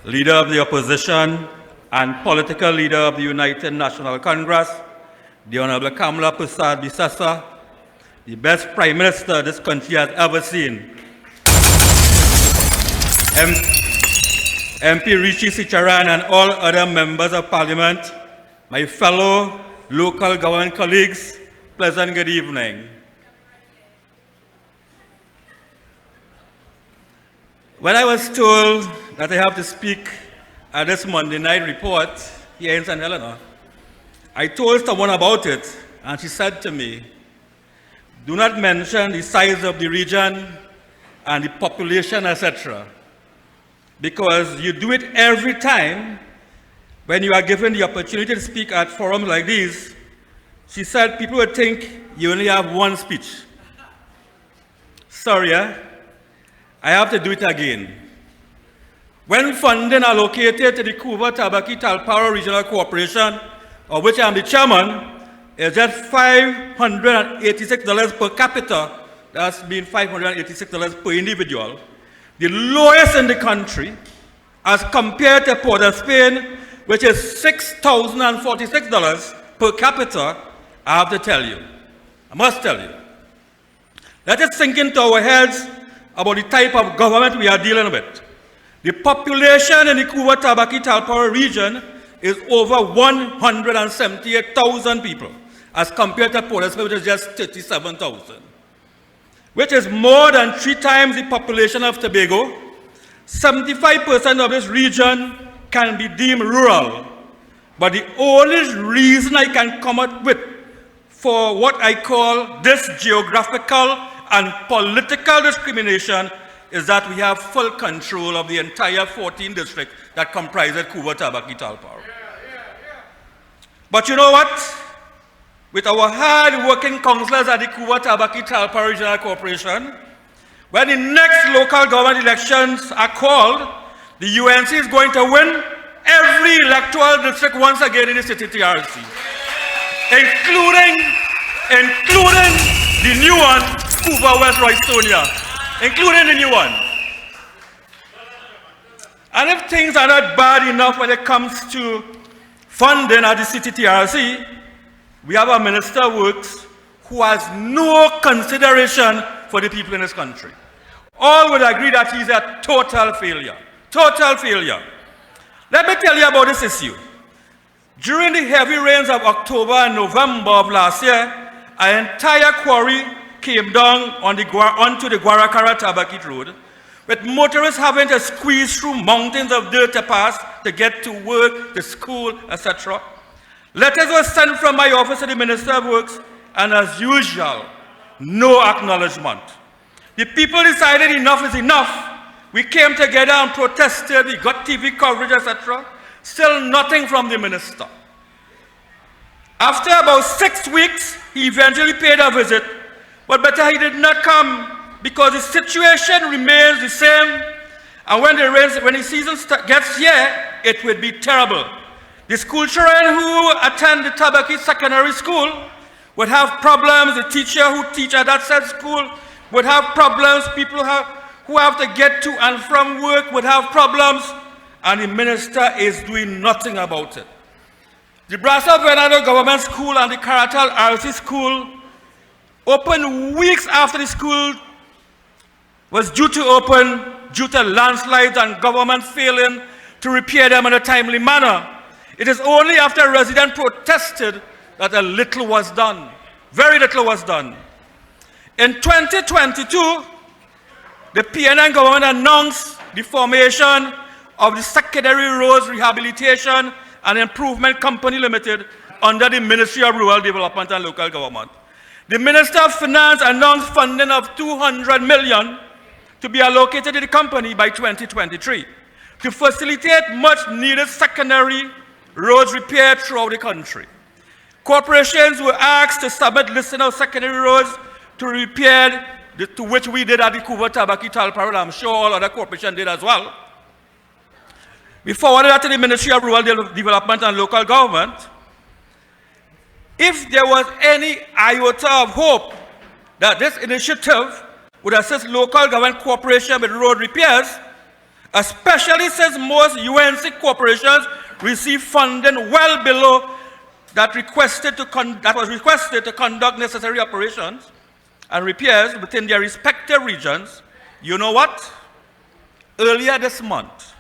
Leader of the Opposition and political leader of the United National Congress, the Honorable Kamala Prasad Bisasa, the best Prime Minister this country has ever seen. MP Rishi Sicharan and all other members of Parliament, my fellow local government colleagues, pleasant good evening. When I was told that I have to speak at this Monday night report here in St. Helena, I told someone about it, and she said to me, do not mention the size of the region and the population, etc., because you do it every time when you are given the opportunity to speak at forums like these. She said people would think you only have one speech. Sorry, I have to do it again. When funding allocated to the Kuba Tabaki Talparo Regional Corporation, of which I am the chairman, is just $586 per capita. That's been $586 per individual. The lowest in the country, as compared to Port of Spain, which is $6,046 per capita. I have to tell you, I must tell you. Let it sink into our heads about the type of government we are dealing with. The population in the Kuba Tabaki Talparo region is over 178,000 people, as compared to Port of Spain, which is just 37,000, which is more than 3 times the population of Tobago. 75% of this region can be deemed rural, but the only reason I can come up with for what I call this geographical and political discrimination is that we have full control of the entire 14 districts that comprises Kuba Tabaki Talparo. But you know what? With our hard-working councillors at the Kuba Tabaki Talparo Regional Corporation, when the next local government elections are called, the UNC is going to win every electoral district once again in the CTTRC, including the new one, Kuba West Roystonia, including the new one. And if things are not bad enough when it comes to funding at the CTTRC, we have a Minister of Works who has no consideration for the people in this country. All would agree that he's a total failure. Total failure. Let me tell you about this issue. During the heavy rains of October and November of last year, an entire quarry came down onto the Guaracara Tabaki Road, with motorists having to squeeze through mountains of dirt to pass to get to work, to school, etc. Letters were sent from my office to the Minister of Works, and as usual, no acknowledgement. The people decided enough is enough. We came together and protested, we got TV coverage, etc. Still nothing from the minister. After about 6 weeks, he eventually paid a visit, but better he did not come because the situation remains the same, and when the season gets here, it would be terrible. The school children who attend the Tabaki Secondary School would have problems. The teacher who teach at that said school would have problems. People who have to get to and from work would have problems, and the minister is doing nothing about it. The Brasa Venado Government School and the Karatal RC School opened weeks after the school was due to open due to landslides and government failing to repair them in a timely manner. It is only after residents protested that a little was done. Very little was done. In 2022, the PNN government announced the formation of the Secondary Roads Rehabilitation and Improvement Company Limited under the Ministry of Rural Development and Local Government. The Minister of Finance announced funding of $200 million to be allocated to the company by 2023 to facilitate much needed secondary roads repair throughout the country. Corporations were asked to submit listing of secondary roads to repair, to which we did at the Kuba Tabaki Talparo. I'm sure all other corporations did as well. We forwarded that to the Ministry of Rural Development and Local Government. If there was any iota of hope that this initiative would assist local government corporations with road repairs, especially since most UNC corporations receive funding well below that was requested to conduct necessary operations and repairs within their respective regions. You know what? Earlier this month,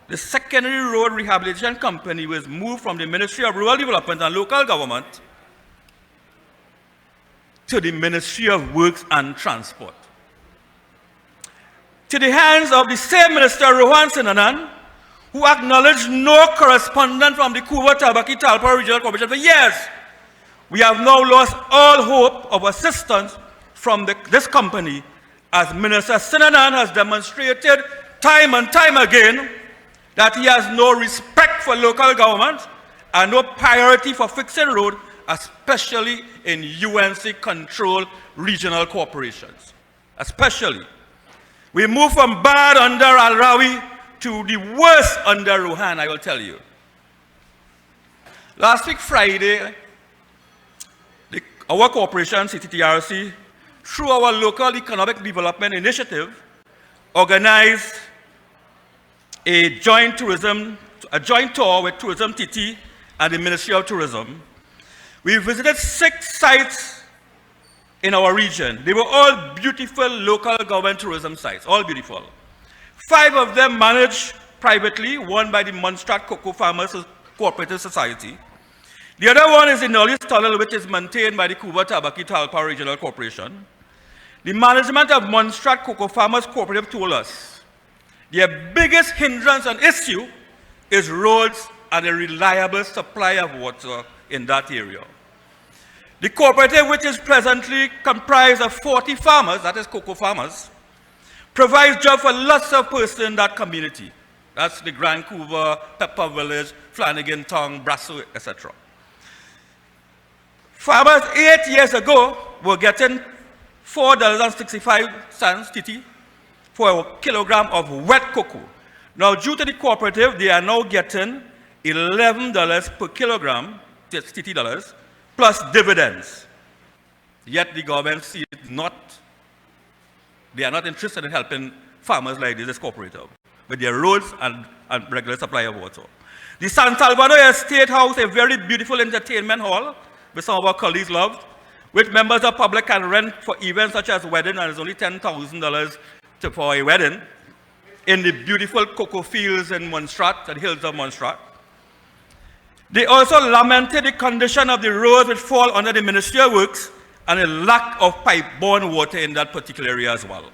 the Secondary Road Rehabilitation Company was moved from the Ministry of Rural Development and Local Government to the Ministry of Works and Transport, to the hands of the same Minister, Rohan Sinanan, who acknowledged no correspondence from the Kuba Tabaki Talpa Regional Corporation for years. We have now lost all hope of assistance from this company, as Minister Sinanan has demonstrated time and time again that he has no respect for local government and no priority for fixing road, especially in UNC-controlled regional corporations. Especially. We move from bad under Al-Rawi to the worst under Rohan, I will tell you. Last week, Friday, our corporation, CTTRC, through our local economic development initiative, organized a joint tour with Tourism TT and the Ministry of Tourism. We visited 6 sites in our region. They were all beautiful local government tourism sites, all beautiful. 5 of them managed privately, one by the Montserrat Cocoa Farmers Cooperative Society. The other one is the Knowledge Tunnel, which is maintained by the Kuba Tabaki Talpa Regional Corporation. The management of Montserrat Cocoa Farmers Cooperative told us their biggest hindrance and issue is roads and a reliable supply of water in that area. The cooperative, which is presently comprised of 40 farmers, that is cocoa farmers, provides jobs for lots of persons in that community. That's the Grand Couva, Pepper Village, Flanagan Town, Brasso, etc. Farmers 8 years ago were getting $4.65 TT for a kilogram of wet cocoa. Now, due to the cooperative, they are now getting $11 per kilogram, TT dollars, plus dividends. Yet the government sees they are not interested in helping farmers like this cooperative with their roads and regular supply of water. The San Salvador Estate House, a very beautiful entertainment hall, which some of our colleagues loved, which members of the public can rent for events such as wedding, and it's only $10,000 for a wedding, in the beautiful cocoa fields in Montserrat, the hills of Montserrat. They also lamented the condition of the roads which fall under the Ministry of Works and a lack of pipe-borne water in that particular area as well.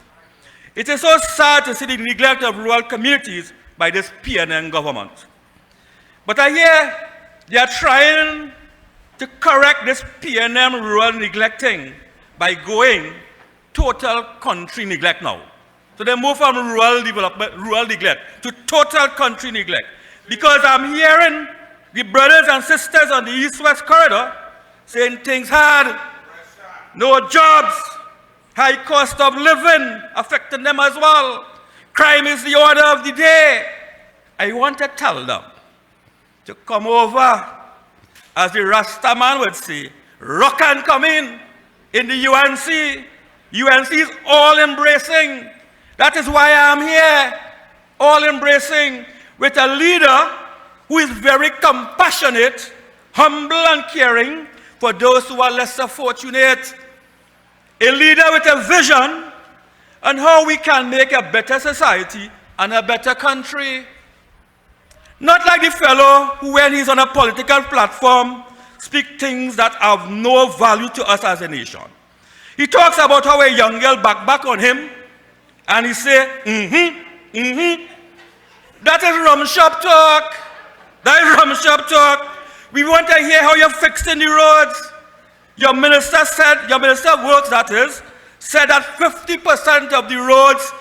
It is so sad to see the neglect of rural communities by this PNN government. But I hear they are trying to correct this PNM rural neglecting by going total country neglect now. So they move from rural development, rural neglect to total country neglect. Because I'm hearing the brothers and sisters on the East-West corridor saying things hard, no jobs, high cost of living affecting them as well. Crime is the order of the day. I want to tell them to come over, as the Rasta man would say, rock and come in the UNC. UNC is all embracing. That is why I am here, all embracing, with a leader who is very compassionate, humble and caring for those who are lesser fortunate. A leader with a vision on how we can make a better society and a better country. Not like the fellow who, when he's on a political platform, speak things that have no value to us as a nation. He talks about how a young girl back on him, and he say, That is rum shop talk. That is rum shop talk. We want to hear how you're fixing the roads. Your minister of works, that is, said that 50% of the roads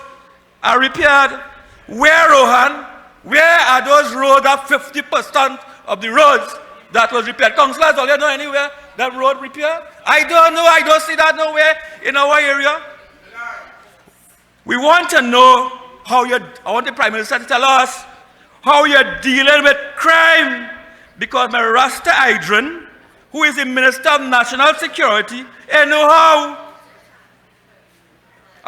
are repaired. Where, Rohan? Where are those roads, that 50% of the roads that was repaired? Councillors, do you know anywhere that road repaired? I don't know. I don't see that nowhere in our area. We want to know how I want the Prime Minister to tell us how you're dealing with crime. Because my Rasta Idrin, who is the Minister of National Security, and know how.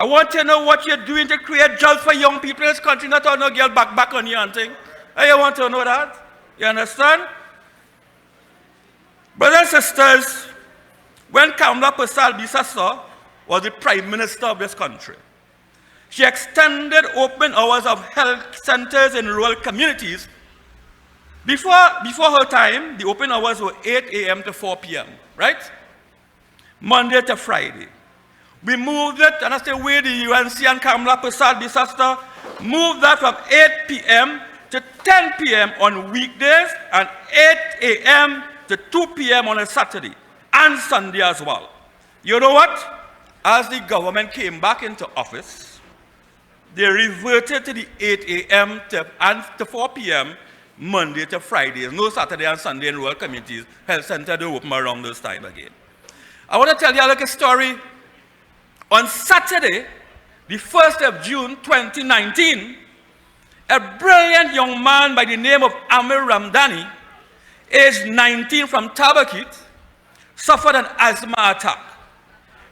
I want to know what you're doing to create jobs for young people in this country, not all no girl back on you and thing. I want to know that. You understand? Brothers and sisters, when Kamala Persal-Bissessor was the Prime Minister of this country, she extended open hours of health centers in rural communities. Before her time, the open hours were 8 a.m. to 4 p.m., right? Monday to Friday. We moved it, and that's the way the UNC and Kamala Persal-Bissessor moved that from 8 p.m. to 10 p.m. on weekdays and 8 a.m. to 2 p.m. on a Saturday and Sunday as well. You know what? As the government came back into office, they reverted to the 8 a.m. to 4 p.m. Monday to Friday. No Saturday and Sunday in rural communities. Health center don't open around this time again. I want to tell you a story. On Saturday, the 1st of June 2019, a brilliant young man by the name of Amir Ramdani, aged 19 from Tabakit, suffered an asthma attack.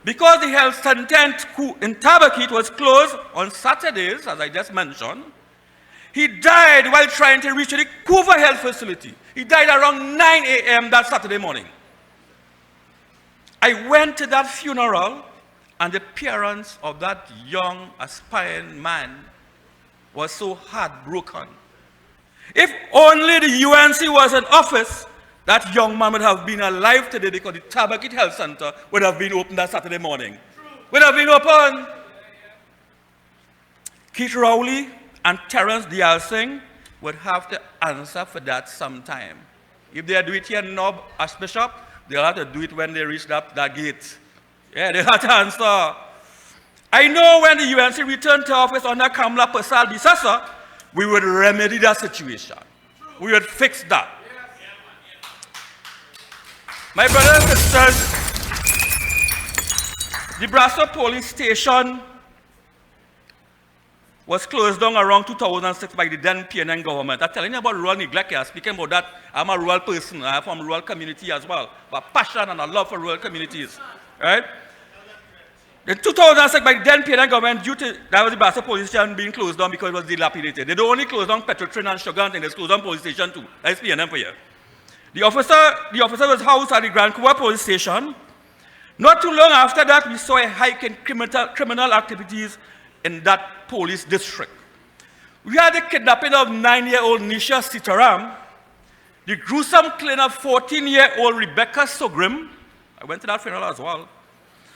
Because the health center in Tabakit was closed on Saturdays, as I just mentioned, he died while trying to reach the Couva Health Facility. He died around 9 a.m. that Saturday morning. I went to that funeral, and the parents of that young, aspiring man was so heartbroken. If only the UNC was in office, that young man would have been alive today because the Tabakit Health Center would have been open that Saturday morning. Would have been open. Keith Rowley and Terence Dial Singh would have to answer for that sometime. If they do it here in Nob, Archbishop, they'll have to do it when they reach that gate. Yeah, they have to answer. I know when the UNC returned to office under Kamala Persal-Bissessor, we would remedy that situation. We would fix that. My brothers and sisters, the Brasso police station was closed down around 2006 by the then PNN government. I'm telling you about rural neglect here. Speaking about that, I'm a rural person. I'm from a rural community as well. But passion and a love for rural communities. Right? In 2006, by the then PNN government, due to that was the Brasso police station being closed down because it was dilapidated. They don't only close down Petrotrin and Sugar, and they closed down police station too. That's PNN for you. The officer was housed at the Grand Couva police station. Not too long after that, we saw a hike in criminal activities in that police district. We had the kidnapping of 9-year-old Nisha Sitaram, the gruesome killing of 14-year-old Rebecca Sogrim. I went to that funeral as well.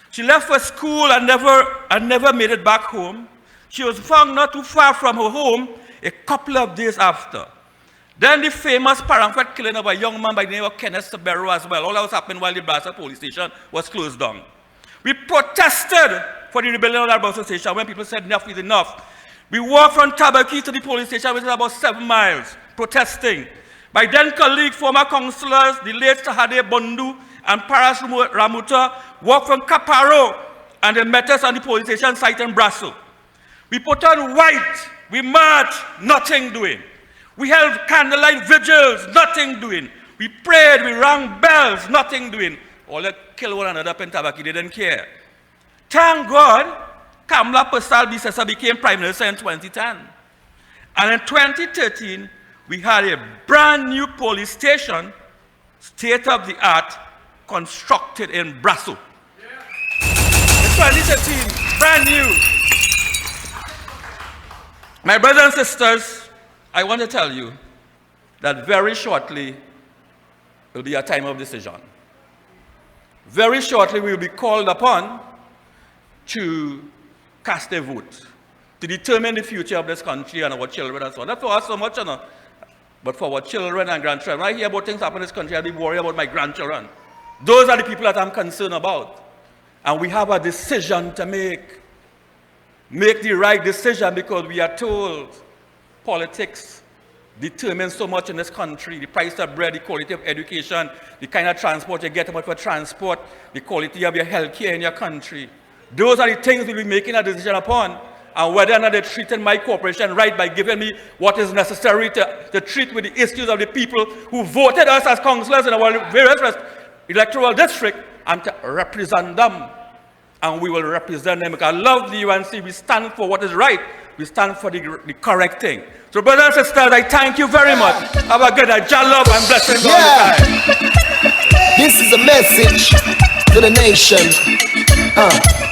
She left for school and never made it back home. She was found not too far from her home a couple of days after. Then the famous Paramfret killing of a young man by the name of Kenneth Sabero as well. All that was happening while the Brasso police station was closed down. We protested for the rebellion of that police station when people said enough is enough. We walked from Tabaki to the police station, which is about 7 miles, protesting. My then colleague, former councillors, the late Sahade Bondu and Paras Ramuta, walked from Caparo and they met us on the police station site in Brasso. We put on white, we marched, nothing doing. We held candlelight vigils, nothing doing. We prayed, we rang bells, nothing doing. All they kill one another up in Tabaki, they didn't care. Thank God, Kamala Persal-Bissessor became Prime Minister in 2010. And in 2013, we had a brand new police station, state-of-the-art, constructed in Brasso. In 2013, brand new. My brothers and sisters, I want to tell you that very shortly will be a time of decision. Very shortly we will be called upon to cast a vote to determine the future of this country and our children and so on. Not for us so much, but for our children and grandchildren. When I hear about things happen in this country, I'll be worried about my grandchildren. Those are the people that I'm concerned about. And we have a decision to make. Make the right decision because we are told politics determines so much in this country. The price of bread, the quality of education, the kind of transport you get about for transport, the quality of your health care in your country. Those are the things we'll be making a decision upon. And whether or not they're treating my corporation right by giving me what is necessary to treat with the issues of the people who voted us as councillors in our various electoral districts and to represent them and we will represent them. Because I love the UNC. We stand for what is right. We stand for the correct thing. So, brothers and sisters, I thank you very much. Have a good night. Jah love and blessings all the time. This is a message to the nation.